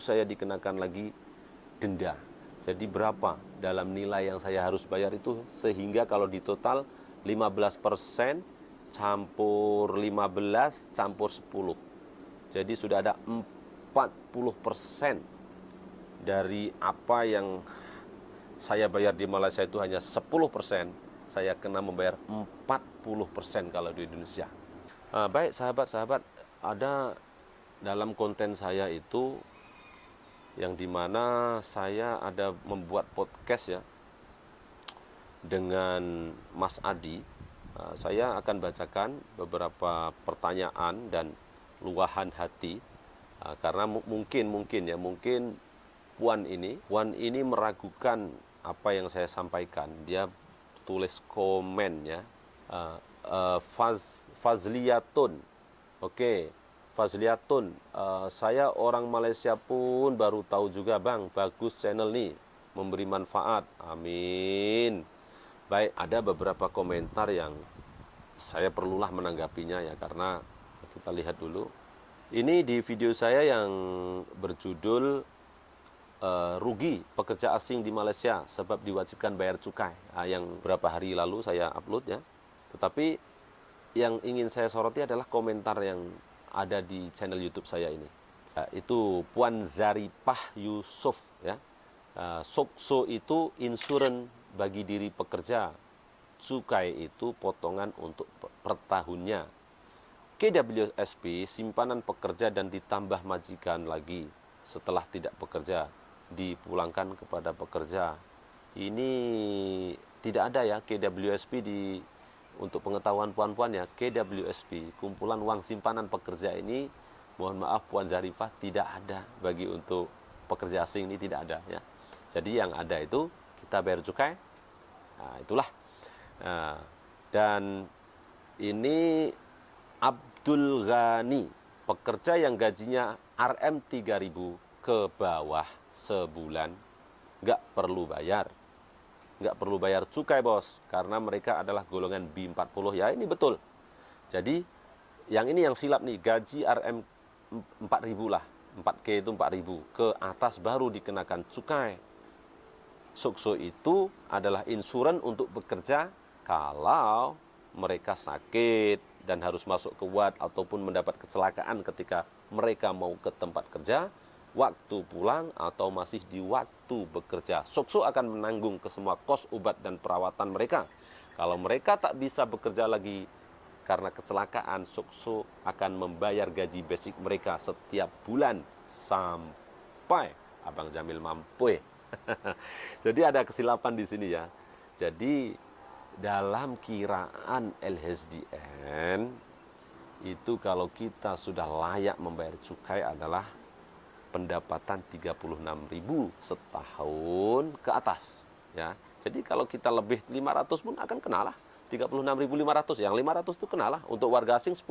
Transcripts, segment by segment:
saya dikenakan lagi denda. Jadi berapa dalam nilai yang saya harus bayar itu, sehingga kalau di total 15% campur 15 campur 10. Jadi sudah ada 40% dari apa yang saya bayar di Malaysia itu hanya 10%, saya kena membayar 40% kalau di Indonesia. Baik sahabat-sahabat, ada dalam konten saya itu yang dimana saya ada membuat podcast ya dengan Mas Adi. Saya akan bacakan beberapa pertanyaan dan luahan hati, karena mungkin Puan ini meragukan apa yang saya sampaikan. Dia tulis komen ya, Fazliatun. Oke, Fazliatun, saya orang Malaysia pun baru tahu juga bang, bagus channel nih, memberi manfaat, amin. Baik, ada beberapa komentar yang saya perlulah menanggapinya ya, karena kita lihat dulu. Ini di video saya yang berjudul rugi pekerja asing di Malaysia sebab diwajibkan bayar cukai, yang beberapa hari lalu saya upload ya. Tetapi yang ingin saya soroti adalah komentar yang ada di channel YouTube saya ini. Itu Puan Zaripah Yusuf ya. Sokso itu insuran bagi diri pekerja, cukai itu potongan untuk per tahunnya. KWSP simpanan pekerja dan ditambah majikan lagi setelah tidak bekerja, dipulangkan kepada pekerja. Ini tidak ada ya KWSP untuk pengetahuan puan-puan ya, KWSP, kumpulan uang simpanan pekerja ini, mohon maaf Puan Zarifah, tidak ada bagi untuk pekerja asing, ini tidak ada ya. Jadi yang ada itu kita bayar cukai. Nah, itulah. Nah, dan ini Abdul Ghani, pekerja yang gajinya RM3.000 ke bawah sebulan, nggak perlu bayar. Nggak perlu bayar cukai bos, karena mereka adalah golongan B40 ya, ini betul. Jadi yang ini yang silap nih, gaji RM 4.000 lah, 4K itu 4.000 ke atas baru dikenakan cukai. Sokso itu adalah insuran untuk bekerja kalau mereka sakit dan harus masuk ke ward ataupun mendapat kecelakaan ketika mereka mau ke tempat kerja, waktu pulang atau masih di waktu bekerja. Sokso akan menanggung ke semua kos obat dan perawatan mereka. Kalau mereka tak bisa bekerja lagi karena kecelakaan, Sokso akan membayar gaji basic mereka setiap bulan sampai Abang Jamil mampu. Jadi ada kesilapan di sini ya. Jadi dalam kiraan LHSDN itu kalau kita sudah layak membayar cukai adalah pendapatan 36.000 setahun ke atas ya. Jadi kalau kita lebih 500 pun akan kenalah 36.500. Yang 500 itu kenalah, untuk warga asing 10%.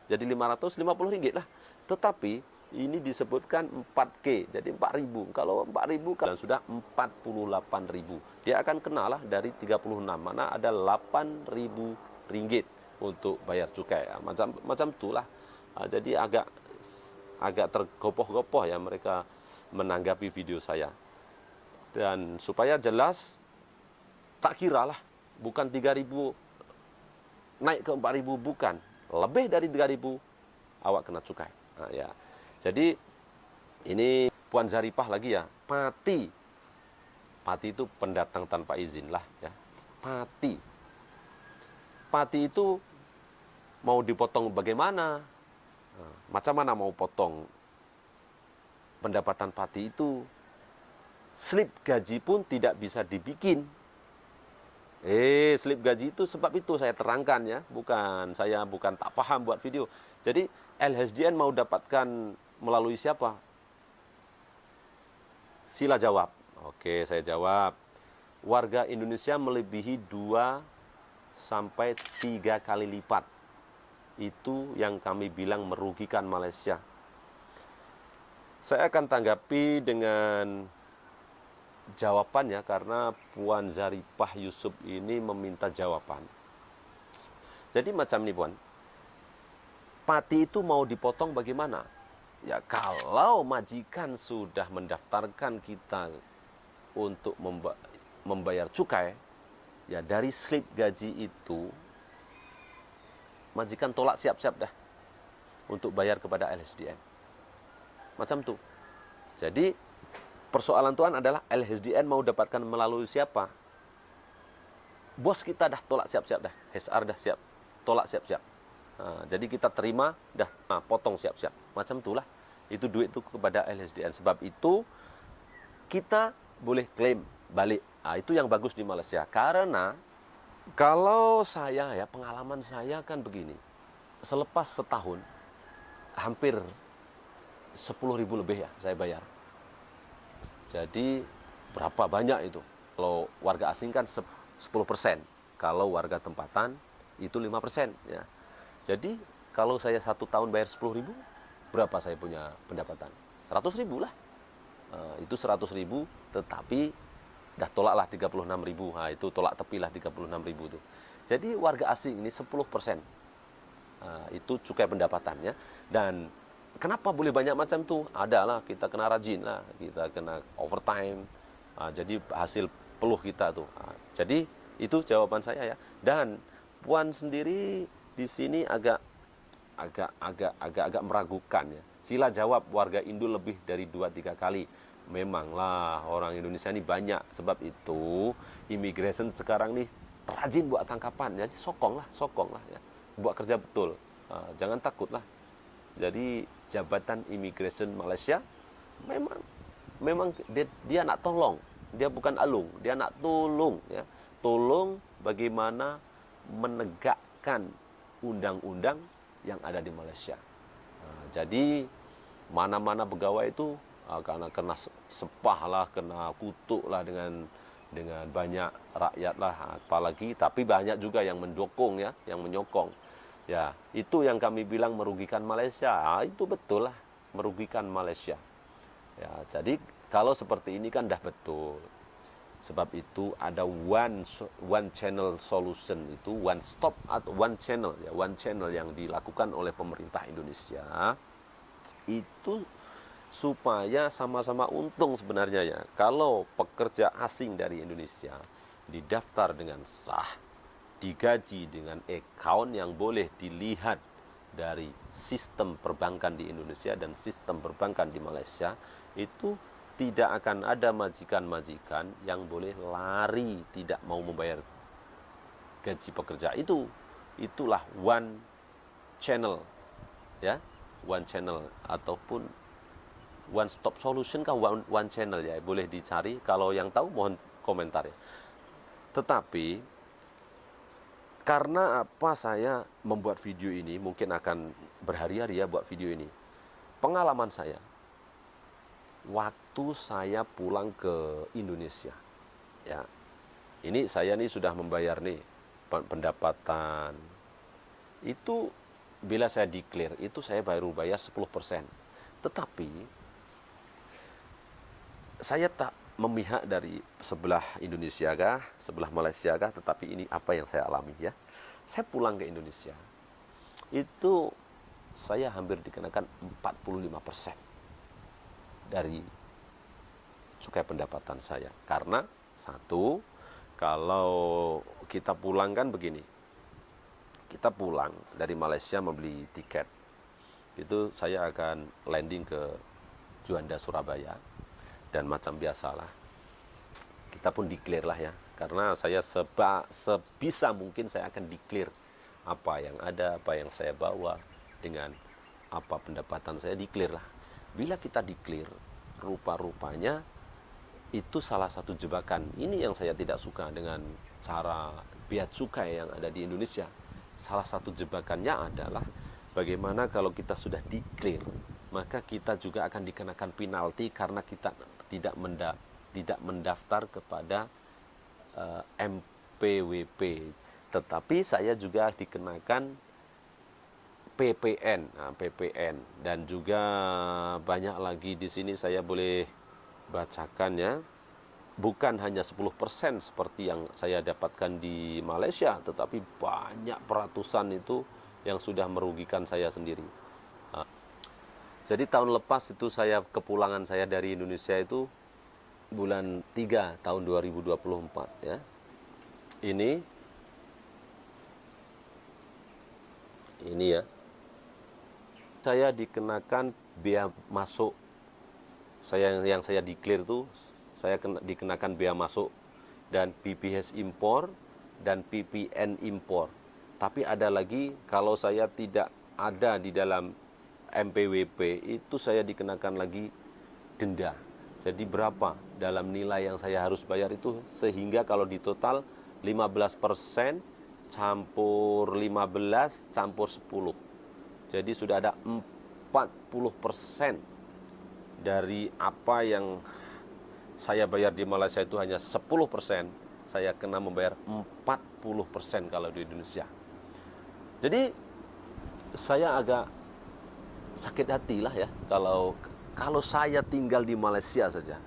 Jadi 550 ringgit lah. Tetapi ini disebutkan 4K, jadi 4.000. Kalau 4.000 kan sudah 48.000. Dia akan kenalah dari 36, mana ada 8.000 ringgit untuk bayar cukai. Macam itulah. Jadi agak tergopoh-gopoh ya mereka menanggapi video saya. Dan supaya jelas, tak kiralah bukan 3.000 naik ke 4.000, bukan. Lebih dari 3.000 awak kena cukai. Nah, ya. Jadi ini Puan Zaripah lagi ya, Pati itu pendatang tanpa izin lah ya. Pati itu mau dipotong bagaimana? Nah, macam mana mau potong pendapatan Pati itu? Slip gaji pun tidak bisa dibikin. Slip gaji itu sebab itu saya terangkan ya, saya bukan tak paham buat video. Jadi LHSDN mau dapatkan melalui siapa? Sila jawab. Oke, saya jawab. Warga Indonesia melebihi 2 sampai 3 kali lipat. Itu yang kami bilang merugikan Malaysia. Saya akan tanggapi dengan jawabannya karena Puan Zaripah Yusuf ini meminta jawaban. Jadi macam ini Puan, Pati itu mau dipotong bagaimana? Ya kalau majikan sudah mendaftarkan kita untuk membayar cukai, ya dari slip gaji itu majikan tolak siap-siap dah untuk bayar kepada LHSDN. Macam tuh. Jadi persoalan tuan adalah LHSDN mau dapatkan melalui siapa? Bos kita dah tolak siap-siap dah, HR dah siap, tolak siap-siap. Nah, jadi kita terima dah, potong siap-siap. Macam itulah. Itu duit itu kepada LHSDN. Sebab itu kita boleh klaim balik. Nah, itu yang bagus di Malaysia. Karena kalau saya ya, pengalaman saya kan begini. Selepas setahun hampir 10.000 lebih ya saya bayar. Jadi berapa banyak itu? Kalau warga asing kan 10%. Kalau warga tempatan itu 5%. Ya. Jadi kalau saya 1 tahun bayar 10.000, berapa saya punya pendapatan? 100.000 lah. Itu 100.000, tetapi dah tolaklah 36.000. Nah, itu tolak tepilah 36.000 itu. Jadi warga asing ini 10%. Itu cukai pendapatannya. Dan kenapa boleh banyak macam tuh? Adalah kita kena rajin lah, kita kena overtime. Jadi hasil peluh kita tuh. Jadi itu jawaban saya ya. Dan Puan sendiri di sini agak meragukan ya. Sila jawab warga Indo lebih dari 2-3 kali. Memanglah orang Indonesia ini banyak. Sebab itu immigration sekarang nih rajin buat tangkapan. Jadi sokong lah ya. Buat kerja betul. Jangan takut lah. Jadi Jabatan Immigration Malaysia memang dia nak tolong. Dia bukan alung, dia nak tolong ya. Tolong bagaimana menegakkan undang-undang yang ada di Malaysia. Jadi mana-mana pegawai itu karena kena sepah lah, kena kutuk lah dengan banyak rakyat lah, apalagi tapi banyak juga yang mendukung ya, yang menyokong. Ya, itu yang kami bilang merugikan Malaysia. Itu betul lah, merugikan Malaysia. Ya, jadi kalau seperti ini kan dah betul. Sebab itu ada one channel solution, itu one stop atau one channel ya, one channel yang dilakukan oleh pemerintah Indonesia itu supaya sama-sama untung sebenarnya ya. Kalau pekerja asing dari Indonesia didaftar dengan sah, digaji dengan account yang boleh dilihat dari sistem perbankan di Indonesia dan sistem perbankan di Malaysia, itu tidak akan ada majikan-majikan yang boleh lari tidak mau membayar gaji pekerja. Itulah one channel ya, one channel ataupun one stop solution kah one channel ya, boleh dicari. Kalau yang tahu mohon komentar ya. Tetapi karena apa saya membuat video ini, mungkin akan berhari-hari ya buat video ini. Pengalaman saya waktu saya pulang ke Indonesia ya, ini saya nih sudah membayar nih pendapatan itu, bila saya declare itu saya baru bayar 10%. Tetapi saya tak memihak dari sebelah Indonesia kah, sebelah Malaysia kah, tetapi ini apa yang saya alami ya. Saya pulang ke Indonesia itu saya hampir dikenakan 45% dari cukai pendapatan saya. Karena satu, kalau kita pulang kan begini, kita pulang dari Malaysia membeli tiket, itu saya akan landing ke Juanda Surabaya, dan macam biasalah kita pun declare lah ya, karena saya sebisa mungkin saya akan declare apa yang ada, apa yang saya bawa dengan apa pendapatan saya, declare lah. Bila kita declare, rupa-rupanya itu salah satu jebakan. Ini yang saya tidak suka dengan cara bea cukai yang ada di Indonesia. Salah satu jebakannya adalah bagaimana kalau kita sudah declare, maka kita juga akan dikenakan penalti karena kita tidak mendaftar kepada MPWP. Tetapi saya juga dikenakan PPN, PPN, dan juga banyak lagi di sini saya boleh bacakan ya. Bukan hanya 10% seperti yang saya dapatkan di Malaysia, tetapi banyak peratusan itu yang sudah merugikan saya sendiri. Jadi tahun lepas itu kepulangan saya dari Indonesia itu bulan 3 tahun 2024 ya. Ini ya. Saya dikenakan bea masuk. Yang saya declare itu saya dikenakan bea masuk dan PPH impor dan PPN impor. Tapi ada lagi kalau saya tidak ada di dalam MPWP itu saya dikenakan lagi denda. Jadi berapa dalam nilai yang saya harus bayar itu, sehingga kalau di total 15% campur 15 campur 10. Jadi sudah ada 40% dari apa yang saya bayar di Malaysia itu hanya 10%, saya kena membayar 40% kalau di Indonesia. Jadi saya agak sakit hati lah ya kalau saya tinggal di Malaysia saja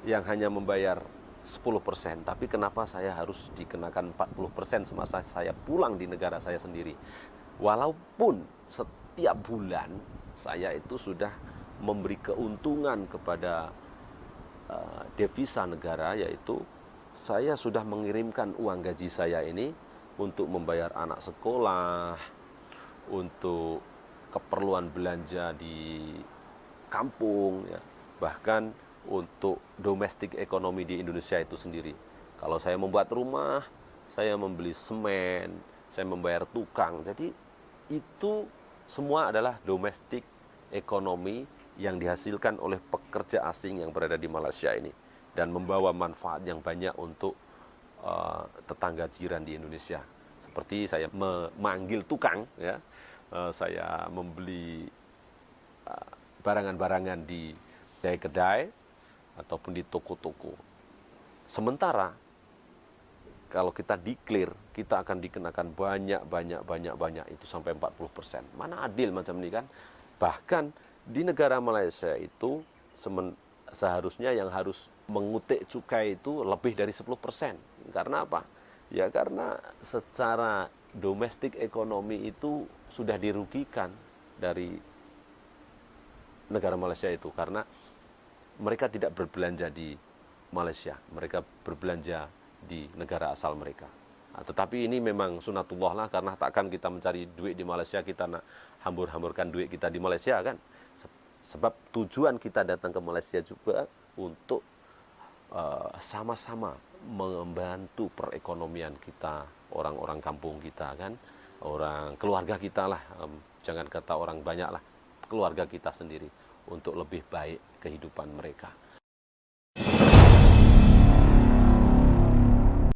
yang hanya membayar 10%, tapi kenapa saya harus dikenakan 40% semasa saya pulang di negara saya sendiri. Walaupun setiap bulan saya itu sudah memberi keuntungan kepada devisa negara, yaitu saya sudah mengirimkan uang gaji saya ini untuk membayar anak sekolah, untuk keperluan belanja di kampung, ya, bahkan untuk domestik ekonomi di Indonesia itu sendiri. Kalau saya membuat rumah, saya membeli semen, saya membayar tukang. Jadi itu semua adalah domestik ekonomi yang dihasilkan oleh pekerja asing yang berada di Malaysia ini dan membawa manfaat yang banyak untuk tetangga jiran di Indonesia. Seperti saya memanggil tukang, ya, saya membeli barangan-barangan di kedai-kedai ataupun di toko-toko. Sementara kalau kita declare, kita akan dikenakan banyak itu sampai 40%. Mana adil macam ini kan? Bahkan di negara Malaysia itu seharusnya yang harus mengutik cukai itu lebih dari 10%. Karena apa? Ya karena secara domestik ekonomi itu sudah dirugikan dari negara Malaysia itu, karena mereka tidak berbelanja di Malaysia, mereka berbelanja di negara asal mereka. Nah, tetapi ini memang sunatullah lah, karena takkan kita mencari duit di Malaysia, kita nak hambur-hamburkan duit kita di Malaysia kan. Sebab tujuan kita datang ke Malaysia juga untuk sama-sama membantu perekonomian kita, orang-orang kampung kita kan, orang keluarga kita lah, jangan kata orang banyak lah, keluarga kita sendiri, untuk lebih baik kehidupan mereka.